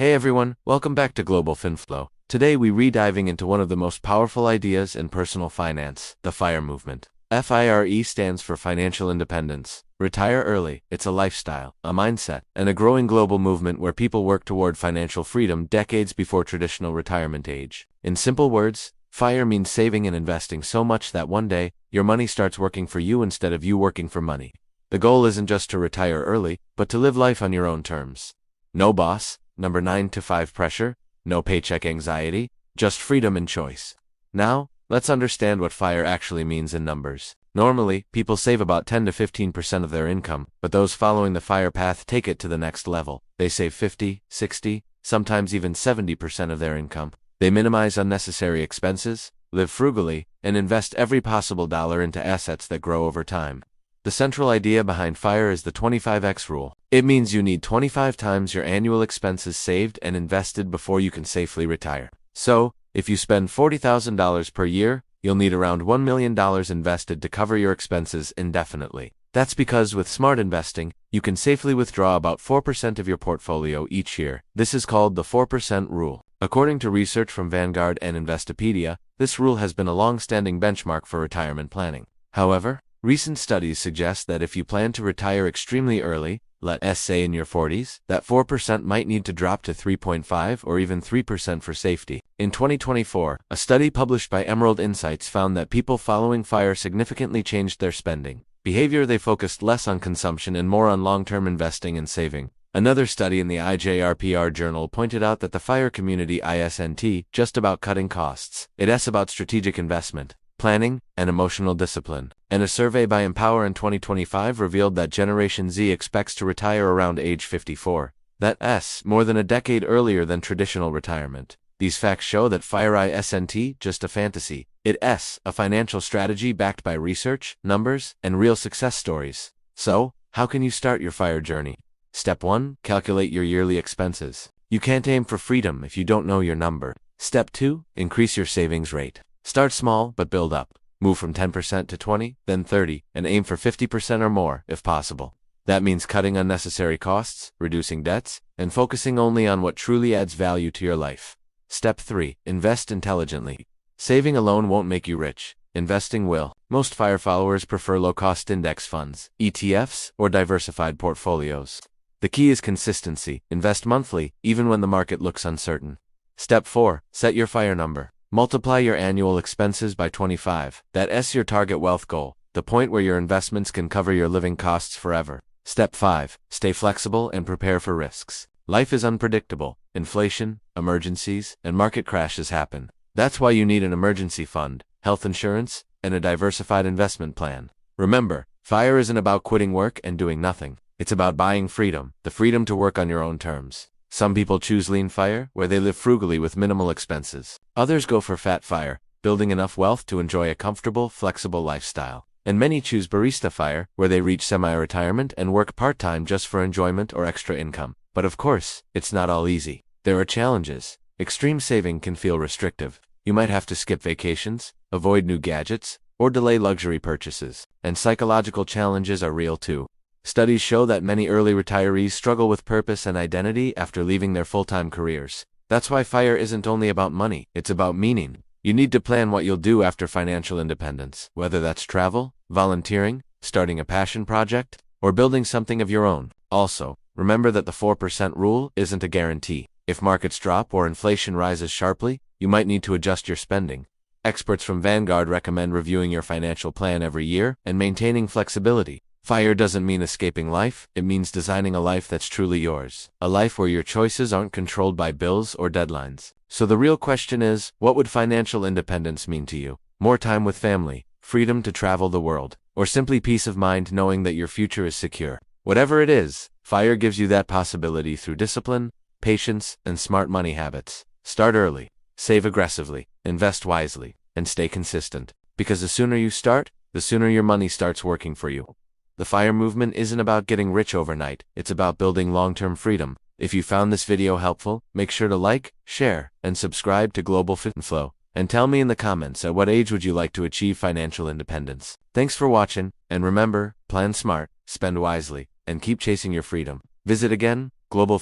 Hey everyone, welcome back to Global FinFlow. Today we re-diving into one of the most powerful ideas in personal finance, the FIRE movement. FIRE stands for financial independence. Retire early. It's a lifestyle, a mindset, and a growing global movement where people work toward financial freedom decades before traditional retirement age. In simple words, FIRE means saving and investing so much that one day, your money starts working for you instead of you working for money. The goal isn't just to retire early, but to live life on your own terms. No boss, 9 to 5 pressure, no paycheck anxiety, just freedom and choice. Now, let's understand what FIRE actually means in numbers. Normally, people save about 10 to 15% of their income, but those following the FIRE path take it to the next level. They save 50, 60, sometimes even 70% of their income. They minimize unnecessary expenses, live frugally, and invest every possible dollar into assets that grow over time. The central idea behind FIRE is the 25x rule. It means you need 25 times your annual expenses saved and invested before you can safely retire. So, if you spend $40,000 per year, you'll need around $1 million invested to cover your expenses indefinitely. That's because with smart investing, you can safely withdraw about 4% of your portfolio each year. This is called the 4% rule. According to research from Vanguard and Investopedia, this rule has been a long-standing benchmark for retirement planning. However, recent studies suggest that if you plan to retire extremely early, let's say in your 40s, that 4% might need to drop to 3.5 or even 3% for safety. In 2024, a study published by Emerald Insights found that people following FIRE significantly changed their spending behavior. They focused less on consumption and more on long-term investing and saving. Another study in the IJRPR journal pointed out that the FIRE community isn't just about cutting costs. It's about strategic investment, planning, and emotional discipline. And a survey by Empower in 2025 revealed that Generation Z expects to retire around age 54. That's more than a decade earlier than traditional retirement. These facts show that FIRE isn't just a fantasy. It's a financial strategy backed by research, numbers, and real success stories. So, how can you start your FIRE journey? Step 1. Calculate your yearly expenses. You can't aim for freedom if you don't know your number. Step 2. Increase your savings rate. Start small, but build up. Move from 10% to 20, then 30, and aim for 50% or more, if possible. That means cutting unnecessary costs, reducing debts, and focusing only on what truly adds value to your life. Step 3. Invest intelligently. Saving alone won't make you rich. Investing will. Most FIRE followers prefer low-cost index funds, ETFs, or diversified portfolios. The key is consistency. Invest monthly, even when the market looks uncertain. Step 4. Set your FIRE number. Multiply your annual expenses by 25. That's your target wealth goal, the point where your investments can cover your living costs forever. Step 5. Stay flexible and prepare for risks. Life is unpredictable. Inflation, emergencies, and market crashes happen. That's why you need an emergency fund, health insurance, and a diversified investment plan. Remember, FIRE isn't about quitting work and doing nothing. It's about buying freedom, the freedom to work on your own terms. Some people choose lean FIRE, where they live frugally with minimal expenses. Others go for fat FIRE, building enough wealth to enjoy a comfortable, flexible lifestyle. And many choose Barista FIRE, where they reach semi-retirement and work part-time just for enjoyment or extra income. But of course, it's not all easy. There are challenges. Extreme saving can feel restrictive. You might have to skip vacations, avoid new gadgets, or delay luxury purchases. And psychological challenges are real too. Studies show that many early retirees struggle with purpose and identity after leaving their full-time careers. That's why FIRE isn't only about money, it's about meaning. You need to plan what you'll do after financial independence, whether that's travel, volunteering, starting a passion project, or building something of your own. Also, remember that the 4% rule isn't a guarantee. If markets drop or inflation rises sharply, you might need to adjust your spending. Experts from Vanguard recommend reviewing your financial plan every year and maintaining flexibility. FIRE doesn't mean escaping life, it means designing a life that's truly yours. A life where your choices aren't controlled by bills or deadlines. So the real question is, what would financial independence mean to you? More time with family, freedom to travel the world, or simply peace of mind knowing that your future is secure? Whatever it is, FIRE gives you that possibility through discipline, patience, and smart money habits. Start early, save aggressively, invest wisely, and stay consistent. Because the sooner you start, the sooner your money starts working for you. The FIRE movement isn't about getting rich overnight, it's about building long-term freedom. If you found this video helpful, make sure to like, share, and subscribe to Global FinFlow. And tell me in the comments at what age would you like to achieve financial independence. Thanks for watching, and remember, plan smart, spend wisely, and keep chasing your freedom. Visit again, Global